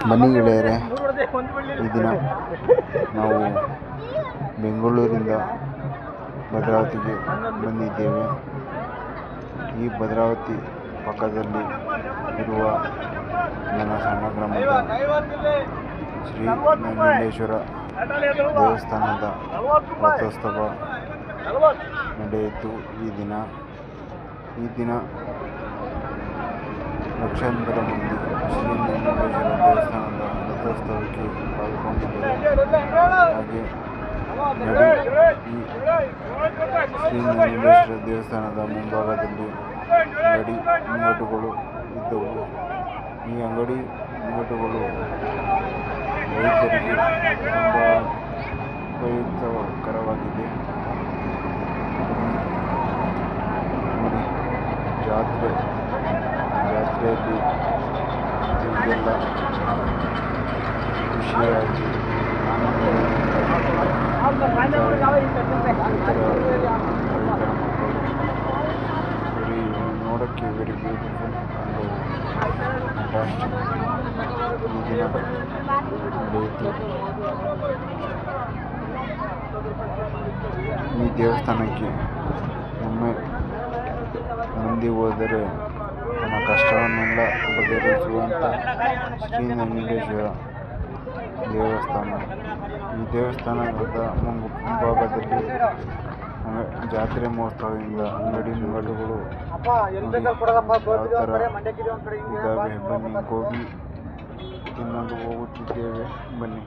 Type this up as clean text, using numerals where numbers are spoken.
ಬನ್ನಿ ಗೆಳೆಯರೆ, ಈ ದಿನ ನಾವು ಬೆಂಗಳೂರಿಂದ ಭದ್ರಾವತಿಗೆ ಬಂದಿದ್ದೇವೆ. ಈ ಭದ್ರಾವತಿ ಪಕ್ಕದಲ್ಲಿ ಇರುವ ನನ್ನ ಸಣ್ಣ ಗ್ರಾಮದ ಶ್ರೀ ನಂಜುಂಡೇಶ್ವರ ದೇವಸ್ಥಾನದ ರಥೋತ್ಸವ ನಡೆಯಿತು. ಈ ದಿನ ಲಕ್ಷಾಂತರ ಮಂದಿ ಶ್ರೀ ನಂಜುಂಡೇಶ್ವರ ದೇವಸ್ಥಾನದ ರಥೋತ್ಸವಕ್ಕೆ ಪಾಲ್ಗೊಂಡಿದ್ದರು. ಹಾಗೆ ಈ ಶ್ರೀ ನಂಜುಂಡೇಶ್ವರ ದೇವಸ್ಥಾನದ ಮುಂಭಾಗದಲ್ಲಿ ಅಂಗಡಿ ಮುಂಗಟ್ಟುಗಳು ಇದ್ದವು. ಈ ಅಂಗಡಿ ಮುಂಗಟ್ಟುಗಳು ರೈತರಿಗೆ ತುಂಬ ಉಪಯುಕ್ತಕರವಾಗಿದೆ. ನೋಡಿ, ಜಾತ್ರೆಯಲ್ಲಿ ಹೀಗೆಲ್ಲ ಖುಷಿಯಾಗಿ ನೋಡೋಕ್ಕೆ ವೆರಿ ಬ್ಯೂಟಿಫುಲ್ ಅಂಡ್ ಫ್ಯಾಂಟಾಸ್ಟಿಕ್. ಈ ದಿನ ನಡೆಯಿತು. ಈ ದೇವಸ್ಥಾನಕ್ಕೆ ಒಮ್ಮೆ ಮಂದಿ ಹೋದರೆ ತನ್ನ ಕಷ್ಟವನ್ನೆಲ್ಲ ಬಗೆಹರಿಸುವಂಥ ಶ್ರೀ ನಂಜುಂಡೇಶ್ವರ ದೇವಸ್ಥಾನ. ಈ ದೇವಸ್ಥಾನದ ಮುಂಭಾಗದಲ್ಲಿ ಜಾತ್ರೆ ಮಹೋತ್ಸವದಿಂದ ಅಂಗಡಿ ಮುಂಗಟ್ಟುಗಳು ಯಾವ ಥರ ಇದ್ದಾವೆ. ಬನ್ನಿ, ಗೋಬಿ ತಿನ್ನಲು ಹೋಗುತ್ತಿದ್ದೇವೆ. ಬನ್ನಿ.